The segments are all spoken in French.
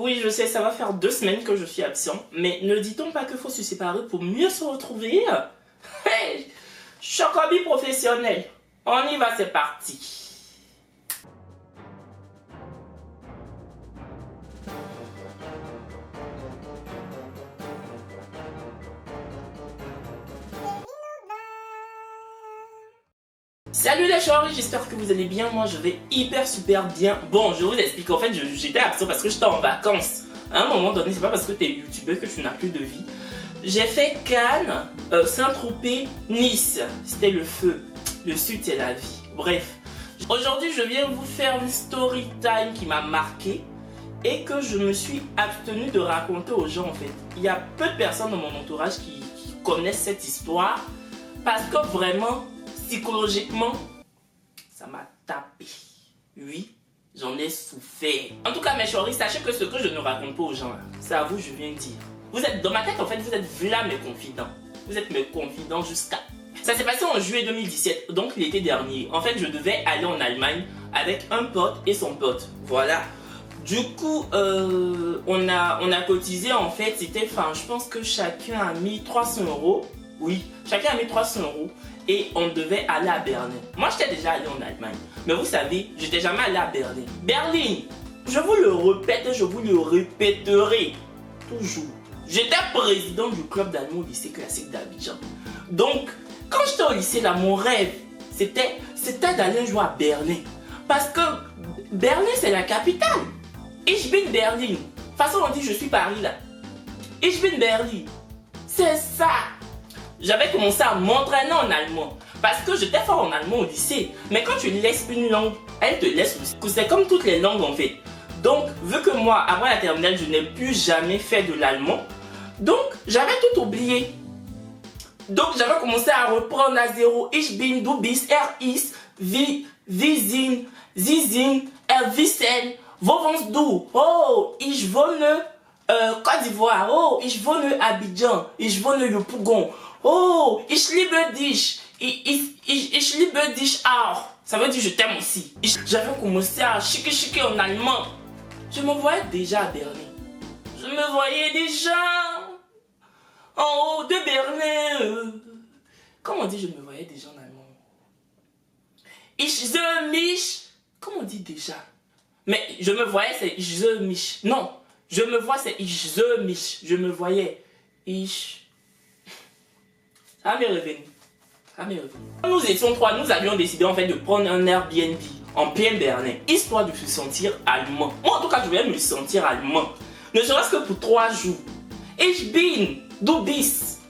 Oui, je sais, ça va faire 2 semaines que je suis absent, mais ne dit-on pas qu'il faut se séparer pour mieux se retrouver? Hey, Chocobi professionnel. On y va, c'est parti. Salut les choris, j'espère que vous allez bien. Moi je vais hyper super bien. Bon, je vous explique, en fait j'étais absent parce que j'étais en vacances. À un moment donné, c'est pas parce que t'es youtubeur que tu n'as plus de vie. J'ai fait Cannes, Saint-Tropez, Nice. C'était le feu. Le sud c'est la vie. Bref. Aujourd'hui je viens vous faire une story time qui m'a marqué et que je me suis abstenu de raconter aux gens en fait. Il y a peu de personnes dans mon entourage qui connaissent cette histoire parce que vraiment, psychologiquement, ça m'a tapé. Oui, j'en ai souffert. En tout cas, mes choris, sachez que ce que je ne raconte pas aux gens, c'est à vous, je viens de dire. Vous êtes dans ma tête, en fait, vous êtes là mes confidents. Vous êtes mes confidents jusqu'à... Ça s'est passé en juillet 2017, donc l'été dernier. En fait, je devais aller en Allemagne avec un pote et son pote. Voilà. Du coup, on a cotisé, en fait, c'était, enfin, je pense que chacun a mis 300 €. Oui, chacun a mis 300 € et on devait aller à Berlin. Moi, j'étais déjà allé en Allemagne. Mais vous savez, j'étais jamais allé à Berlin. Berlin, je vous le répète et je vous le répéterai toujours. J'étais président du club d'allemand au lycée classique d'Abidjan. Donc, quand j'étais au lycée, là, mon rêve, c'était d'aller jouer à Berlin. Parce que Berlin, c'est la capitale. Ich bin Berlin. De toute façon, on dit je suis Paris, là. Ich bin Berlin. C'est ça. J'avais commencé à m'entraîner en allemand. Parce que j'étais fort en allemand au lycée. Mais quand tu laisses une langue, elle te laisse aussi. C'est comme toutes les langues en fait. Donc, vu que moi, avant la terminale, je n'ai plus jamais fait de l'allemand. Donc, j'avais tout oublié. Donc, j'avais commencé à reprendre à zéro. Ich bin, du bist, ist, wie sind, sie sind, wissen, wo wohnst du? Oh, ich wohne Côte d'Ivoire. Oh, ich wohne Abidjan. Ich wohne le Pougon. Oh, ich liebe dich. Ich liebe dich auch. Ça veut dire je t'aime aussi. J'avais commencé à chiquer en allemand. Je me voyais déjà à Berlin. Je me voyais déjà en haut de Berlin. Comment on dit je me voyais déjà en allemand? Ich sehe mich. Comment on dit déjà? Mais je me voyais c'est ich sehe mich. Non, je me vois c'est ich sehe mich. Je me voyais. Ça m'est revenu. Nous étions 3, nous avions décidé en fait de prendre un Airbnb en plein Berlin, histoire de se sentir allemand. Moi en tout cas, je voulais me sentir allemand. Ne serait-ce que pour 3 jours. Ich bin, du bist.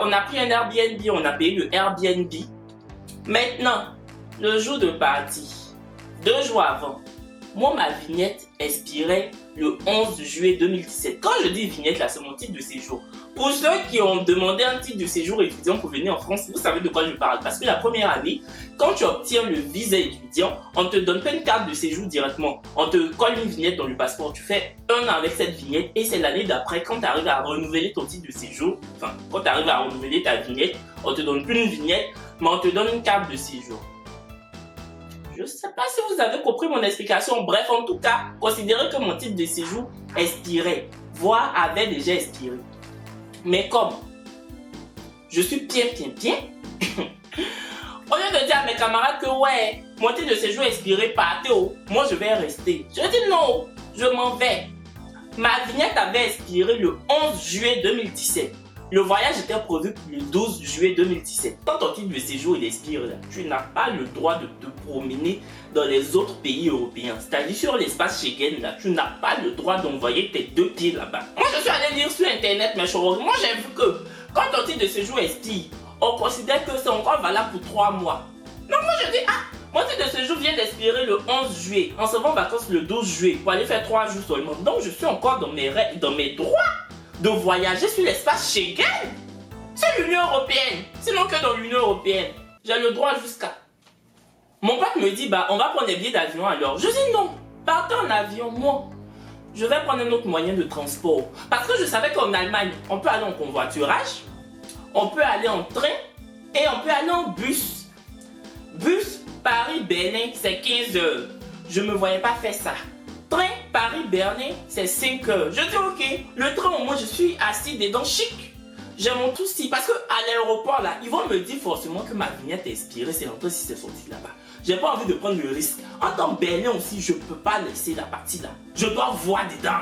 On a pris un Airbnb, on a payé le Airbnb. Maintenant, le jour de partie, 2 jours avant, moi ma vignette expirait le 11 juillet 2017. Quand je dis vignette là, c'est mon titre de séjour. Pour ceux qui ont demandé un titre de séjour étudiant pour venir en France, vous savez de quoi je parle. Parce que la première année, quand tu obtiens le visa étudiant, on ne te donne pas une carte de séjour directement. On te colle une vignette dans le passeport. Tu fais 1 an avec cette vignette et c'est l'année d'après, quand tu arrives à renouveler ton titre de séjour, enfin, quand tu arrives à renouveler ta vignette, on te donne plus une vignette, mais on te donne une carte de séjour. Je ne sais pas si vous avez compris mon explication. Bref, en tout cas, considérez que mon titre de séjour expirait, voire avait déjà expiré. Mais comme je suis bien, au lieu de dire à mes camarades que ouais, mon titre de séjour expiré, partez, moi je vais rester. Je dis non, je m'en vais. Ma vignette avait expiré le 11 juillet 2017. Le voyage était prévu pour le 12 juillet 2017. Quand ton titre de séjour il expire, là, tu n'as pas le droit de te promener dans les autres pays européens. C'est-à-dire sur l'espace Schengen, là, tu n'as pas le droit d'envoyer tes 2 pieds là-bas. Moi, je suis allé lire sur internet, mes choses. Moi, j'ai vu que quand ton titre de séjour expire, on considère que c'est encore valable pour 3 mois. Donc moi, je dis, mon titre de séjour vient d'expirer le 11 juillet. On se va en vacances le 12 juillet pour aller faire 3 jours seulement. Donc, je suis encore dans mes droits de voyager sur l'espace Schengen. C'est l'Union Européenne. Sinon que dans l'Union Européenne, j'ai le droit jusqu'à... Mon pote me dit, on va prendre des billets d'avion alors. Je dis non, partez en avion, moi. Je vais prendre un autre moyen de transport. Parce que je savais qu'en Allemagne, on peut aller en convoiturage, on peut aller en train et on peut aller en bus. Bus Paris-Berlin, c'est 15 heures. Je ne me voyais pas faire ça. Train, Paris-Berlin, c'est 5 heures. Je dis ok, le train au moins je suis assis dedans chic. J'ai mon souci parce que à l'aéroport là, ils vont me dire forcément que ma vignette est expirée, c'est longtemps si c'est sorti là-bas. J'ai pas envie de prendre le risque. En tant que Berlin aussi, je peux pas laisser la partie là. Je dois voir dedans.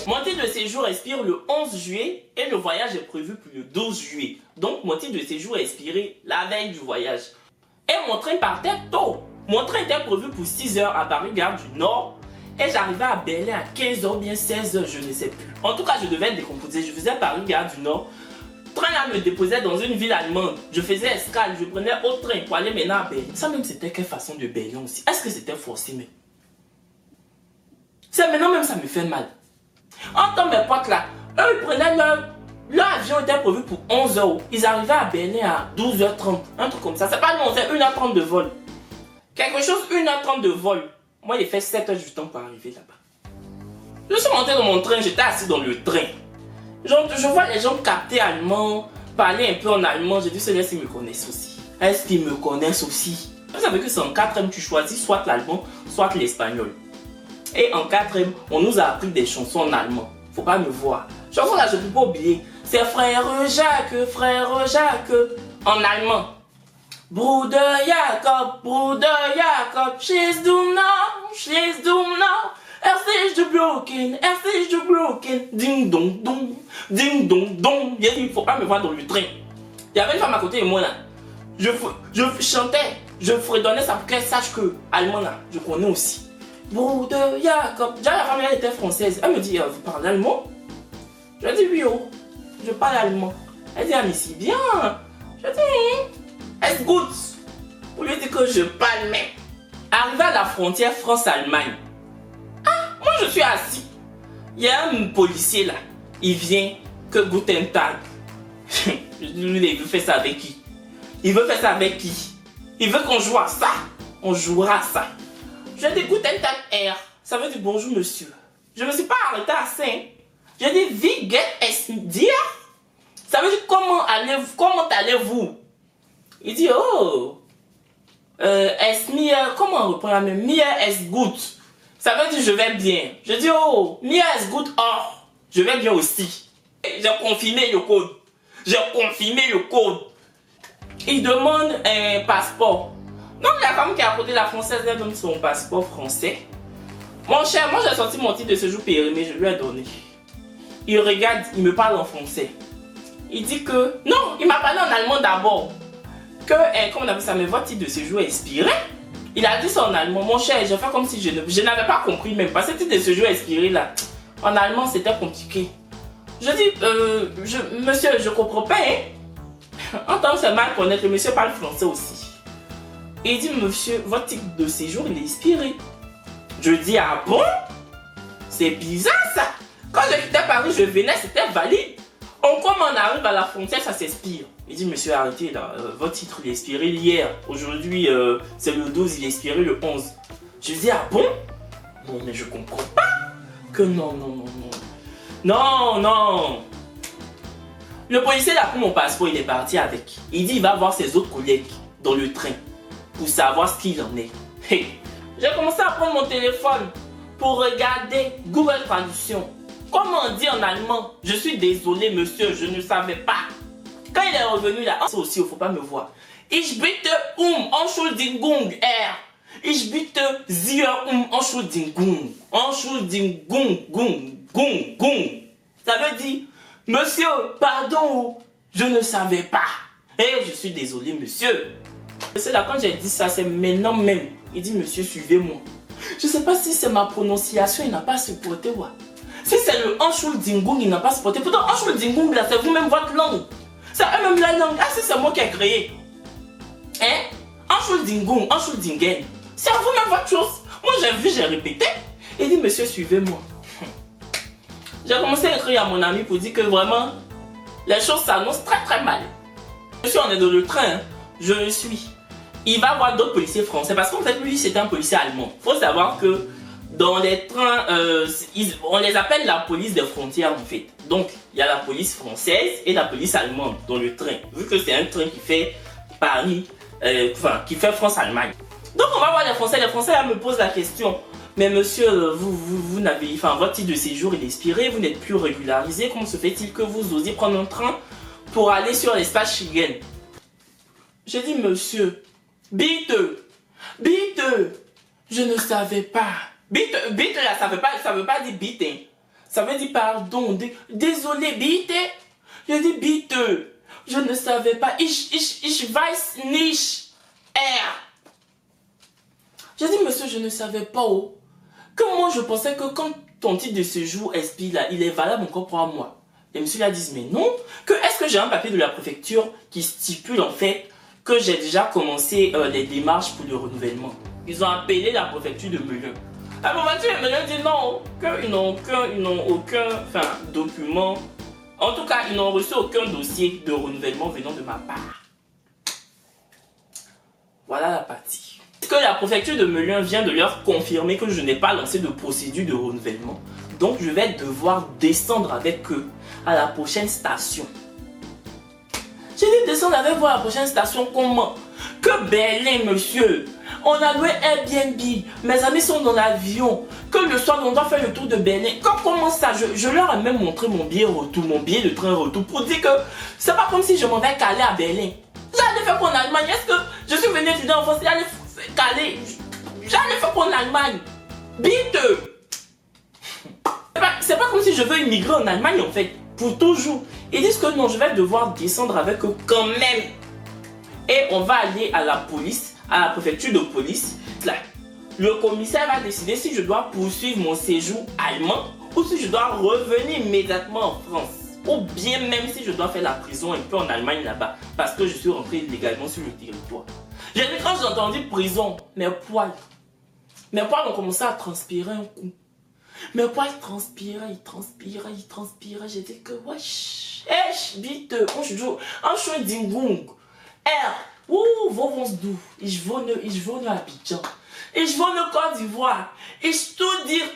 Mon titre de séjour expire le 11 juillet et le voyage est prévu pour le 12 juillet. Donc mon titre de séjour est expiré la veille du voyage. Et mon train partait tôt. Mon train était prévu pour 6 heures à Paris, gare du Nord. Et j'arrivais à Berlin à 15 h, bien 16 h, je ne sais plus. En tout cas, je devais être décomposé. Je faisais Paris, gare du Nord. Le train là me déposait dans une ville allemande. Je faisais escale, je prenais autre train pour aller maintenant à Berlin. Ça même, c'était quelle façon de Berlin aussi. Est-ce que c'était forcé même? C'est maintenant même, ça me fait mal. En tant que mes potes là, eux ils prenaient leur avion était prévu pour 11 h. Ils arrivaient à Berlin à 12 h 30. Un truc comme ça. C'est pas long, c'est 1 h 30 de vol. Quelque chose, 1 h 30 de vol. Moi, il fait 7 heures du temps pour arriver là-bas. Je suis monté dans mon train, j'étais assis dans le train. Je vois les gens capter allemand, parler un peu en allemand. J'ai dit, ceux-là, ils me connaissent aussi. Est-ce qu'ils me connaissent aussi? Vous savez que c'est en 4e, tu choisis soit l'allemand, soit l'espagnol. Et en 4e, on nous a appris des chansons en allemand. Faut pas me voir. Chanson là, je ne peux pas oublier. C'est frère Jacques, en allemand. Bruder Jakob, she's du now. Er sich du broken, ding dong dong. Bien dit, il faut pas me voir dans le train. Il y avait une femme à côté de moi là. Je chantais, je fredonnais ça pour qu'elle sache que allemand là, je connais aussi. Bruder Jakob. Déjà la femme elle était française. Elle me dit, vous parlez allemand? Je dis oui, oh, je parle allemand. Elle dit, ah mais c'est bien. Je dis, est-ce good? Pour lui dire que je parle même. Arrivé à la frontière France-Allemagne. Ah, moi je suis assis. Il y a un policier là. Il vient que Guten Tag. Lui, il veut faire ça avec qui? Il veut faire ça avec qui? Il veut qu'on joue à ça. On jouera à ça. Je dis Guten Tag R. Ça veut dire bonjour monsieur. Je ne me suis pas arrêté à ça. Hein. Je dis wie geht es dir? Ça veut dire comment allez-vous? Il dit oh. Es mir, comment on reprend la même? Mir es gut. Ça veut dire je vais bien. Je dis oh, mir es gut or. Je vais bien aussi. J'ai confirmé le code. Il demande un passeport. Donc la femme qui est à côté de la française, elle donne son passeport français. Mon cher, moi j'ai sorti mon titre de séjour périmé, je lui ai donné. Il regarde, il me parle en français. Il dit que... Non, il m'a parlé en allemand d'abord. Que, comment on appelle ça, mais votre titre de séjour est expiré. Il a dit ça en allemand. Mon cher, j'ai fait comme si je n'avais pas compris même. Parce que le titre de séjour expiré là, en allemand c'était compliqué. Je dis, monsieur, je comprends pas, hein. En tant que c'est mal connaître, le monsieur parle français aussi. Et il dit, monsieur, votre titre de séjour il est expiré. Je dis, ah bon? C'est bizarre ça. Quand je quittais Paris, je venais, c'était valide. Comme on arrive à la frontière, ça s'expire. Il dit, monsieur, arrêtez là, votre titre il est expiré hier. Aujourd'hui, c'est le 12, il est expiré le 11. Je dis, ah bon? Non, mais je comprends pas. Que non. Le policier il a pris mon passeport, il est parti avec. Il dit, il va voir ses autres collègues dans le train pour savoir ce qu'il en est. Hey. J'ai commencé à prendre mon téléphone pour regarder Google Traduction. Comment on dit en allemand? Je suis désolé monsieur, je ne savais pas. Quand il est revenu là, ça aussi, il ne faut pas me voir. Ich bitte Entschuldigung, Ich bitte Sie Entschuldigung. Ça veut dire, monsieur, pardon, je ne savais pas. Et je suis désolé monsieur. C'est là quand j'ai dit ça, c'est maintenant même. Il dit, monsieur, suivez-moi. Je ne sais pas si c'est ma prononciation, il n'a pas supporté. Ouais. Si c'est le Entschuldigung, il n'a pas supporté. Pourtant, Entschuldigung, là, c'est vous-même votre langue. C'est eux-mêmes la langue. Ah, c'est moi qui ai créé. Hein? Entschuldigung. C'est vous-même votre chose. Moi, j'ai vu, j'ai répété. Il dit, monsieur, suivez-moi. J'ai commencé à écrire à mon ami pour dire que vraiment, les choses s'annoncent très très mal. Monsieur, on est dans le train. Hein. Je le suis. Il va voir d'autres policiers français parce qu'en fait lui c'était un policier allemand. Il faut savoir que dans les trains, on les appelle la police des frontières en fait. Donc il y a la police française et la police allemande dans le train. Vu que c'est un train qui fait Paris, qui fait France-Allemagne. Donc on va voir les Français là me posent la question. Mais monsieur, vous n'avez... Enfin, votre titre de séjour est expiré, vous n'êtes plus régularisé. Comment se fait-il que vous osez prendre un train pour aller sur l'espace Schengen? J'ai dit, monsieur, biteux, je ne savais pas. Biteux là, ça veut pas dire bite, hein. Ça veut dire pardon, désolé, bite. J'ai dit, biteux, je ne savais pas. Ich weiß nicht. J'ai dit, monsieur, je ne savais pas. Oh. Que moi, je pensais que quand ton titre de séjour expire là, il est valable encore pour un mois. Et monsieur l'a dit, mais non. Est-ce que j'ai un papier de la préfecture qui stipule en fait que j'ai déjà commencé les démarches pour le renouvellement? Ils ont appelé la préfecture de Melun. La préfecture de Melun dit non, qu'ils n'ont aucun document. En tout cas, ils n'ont reçu aucun dossier de renouvellement venant de ma part. Voilà la partie. Est-ce que la préfecture de Melun vient de leur confirmer que je n'ai pas lancé de procédure de renouvellement? Donc je vais devoir descendre avec eux à la prochaine station. J'ai dit descendre avec vous à la prochaine station comment? Que Berlin, monsieur. On a loué Airbnb. Mes amis sont dans l'avion. Que le soir, on doit faire le tour de Berlin. Comment ça? Je leur ai même montré mon billet retour, mon billet de train retour pour dire que c'est pas comme si je m'en vais caler à Berlin. J'allais faire pour l'Allemagne. Est-ce que je suis venu étudier en France? J'allais caler. J'allais faire pour l'Allemagne. Biteux. C'est pas comme si je veux immigrer en Allemagne en fait. Pour toujours. Ils disent que non, je vais devoir descendre avec eux quand même. Et on va aller à la police, à la préfecture de police. Là, le commissaire va décider si je dois poursuivre mon séjour allemand ou si je dois revenir immédiatement en France. Ou bien même si je dois faire la prison un peu en Allemagne là-bas. Parce que je suis rentré illégalement sur le territoire. J'ai dit quand j'ai entendu prison, mes poils ont commencé à transpirer un coup. Mes poils transpiraient. J'ai dit que wesh, vite, on joue un dingung. Wo du? Ich wohne à Abidjan. Ich wohne Côte d'Ivoire. Ich studiere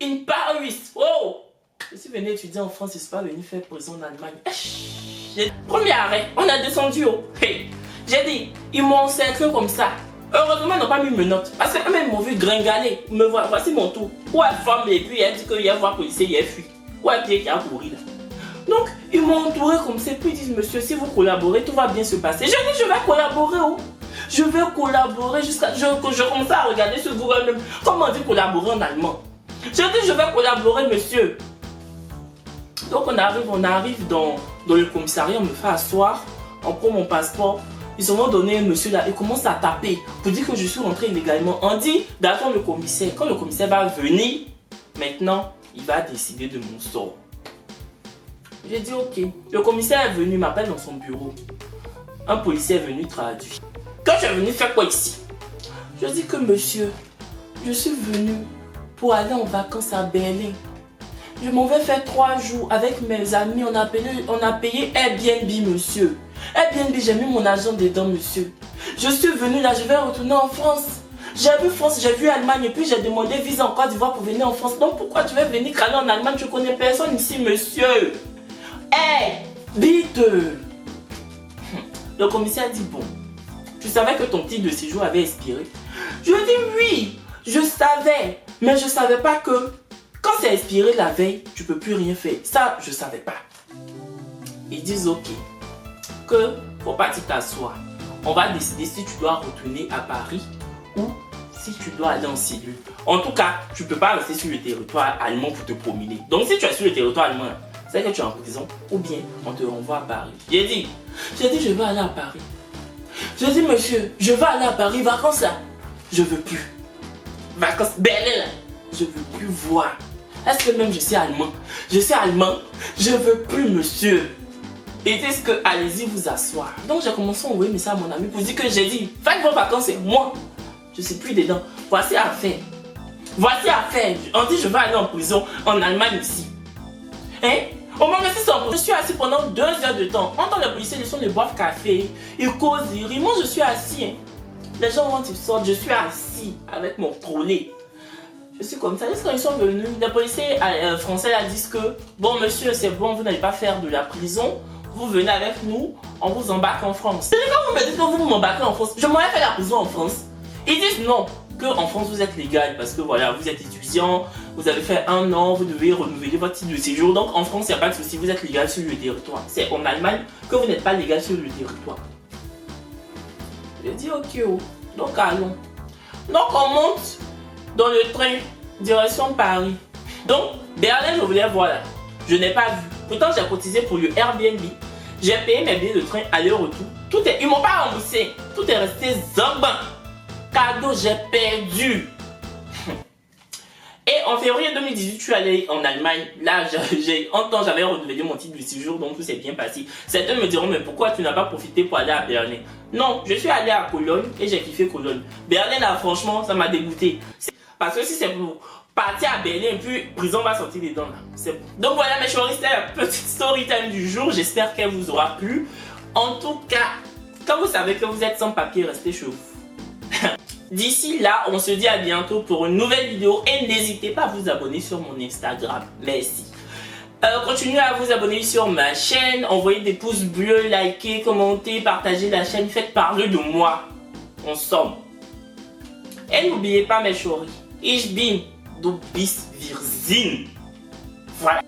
in Paris. Oh! Je suis venu étudier en France, je ne suis pas venu faire prison en Allemagne. Premier arrêt, on a descendu. Hey. J'ai dit, ils m'ont encerclé comme ça. Heureusement, ils n'ont pas mis mes notes. Parce que même ils m'ont vu gringaler. Me voir, voici mon tour. Ouais, femme, et puis elle dit qu'il y a voir policier, il a fui. Ouais, puis il a couru là. Donc, ils m'ont entouré comme ça. Puis ils disent, monsieur, si vous collaborez, tout va bien se passer. Je dis, je vais collaborer. Oh. Je vais collaborer jusqu'à. Je commence à regarder sur Google même. Comment on dit collaborer en allemand? Je dis, je vais collaborer, monsieur. Donc, on arrive dans le commissariat, on me fait asseoir. On prend mon passeport. Ils m'ont donné un monsieur là, il commence à taper pour dire que je suis rentré illégalement. On dit d'attendre le commissaire. Quand le commissaire va venir, maintenant, il va décider de mon sort. J'ai dit ok. Le commissaire est venu, il m'appelle dans son bureau. Un policier est venu traduire. Quand je suis venu faire quoi ici? Je dis que monsieur, je suis venu pour aller en vacances à Berlin. Je m'en vais faire 3 jours avec mes amis. On a payé Airbnb, monsieur. Airbnb, j'ai mis mon argent dedans, monsieur. Je suis venu là, je vais retourner en France. J'ai vu France, j'ai vu Allemagne et puis j'ai demandé visa en Côte d'Ivoire pour venir en France. Donc pourquoi tu veux venir caler en Allemagne? Je connais personne ici, monsieur. Vite. Le commissaire dit bon, tu savais que ton titre de séjour avait expiré? Je dis oui, je savais. Mais je savais pas que quand c'est expiré la veille, tu peux plus rien faire. Ça, je savais pas. Ils disent ok. Que faut pas t'asseoir. On va décider si tu dois retourner à Paris ou si tu dois aller en cellule. En tout cas, tu peux pas rester sur le territoire allemand pour te promener. Donc si tu es sur le territoire allemand, c'est que tu es en prison ou bien on te renvoie à Paris. J'ai dit je veux aller à Paris. J'ai dit monsieur, je veux aller à Paris, vacances là. Je veux plus. Vacances Berlin là. Je veux plus voir. Est-ce que même je suis allemand? Je suis allemand. Je veux plus monsieur. Ils disent que allez-y vous asseoir. Donc j'ai commencé à envoyer un message à mon ami pour dire que j'ai dit faites vos vacances et moi je suis plus dedans. Voici à faire. On dit je vais aller en prison en Allemagne ici. Hein? Au moment où je suis assis pendant 2 heures de temps. On entend les policiers, ils sont de boivent café, ils causent, ils rient. Moi je suis assis. Hein. Les gens rentrent, ils sortent, je suis assis avec mon trolley. Je suis comme ça. Quand ils sont venus, les policiers français disent que bon monsieur c'est bon, vous n'allez pas faire de la prison. Vous venez avec nous, on vous embarque en France. Et quand vous me dites que vous m'embarquez en France, je m'aurais fait la prison en France. Ils disent non, que qu'en France vous êtes légal parce que voilà, vous êtes étudiant, vous avez fait 1 an, vous devez renouveler votre titre de séjour. Donc en France, il n'y a pas de souci, vous êtes légal sur le territoire. C'est en Allemagne que vous n'êtes pas légal sur le territoire. Je dis ok, oh. Donc allons. Donc on monte dans le train direction Paris. Donc Berlin, je voulais voir là. Je n'ai pas vu. Pourtant j'ai cotisé pour le Airbnb. J'ai payé mes billets de train aller-retour. Ils m'ont pas remboursé. Tout est resté zambin. Cadeau, j'ai perdu. Et en février 2018, je suis allé en Allemagne. Là, j'avais renouvelé mon titre de séjour, donc tout s'est bien passé. Certains me diront, mais pourquoi tu n'as pas profité pour aller à Berlin? Non, je suis allé à Cologne et j'ai kiffé Cologne. Berlin, là, franchement, ça m'a dégoûté. Parce que si c'est pour partir à Berlin, puis prison va sortir des dents là. Donc voilà mes chéris, c'était la petite story time du jour. J'espère qu'elle vous aura plu. En tout cas, quand vous savez que vous êtes sans papier, restez chez vous. D'ici là, on se dit à bientôt pour une nouvelle vidéo et n'hésitez pas à vous abonner sur mon Instagram. Merci. Continuez à vous abonner sur ma chaîne, envoyez des pouces bleus, likez, commentez, partagez la chaîne, faites parler de moi. Ensemble. Et n'oubliez pas mes chéris, ich bin, du bist, wir sind. Voilà.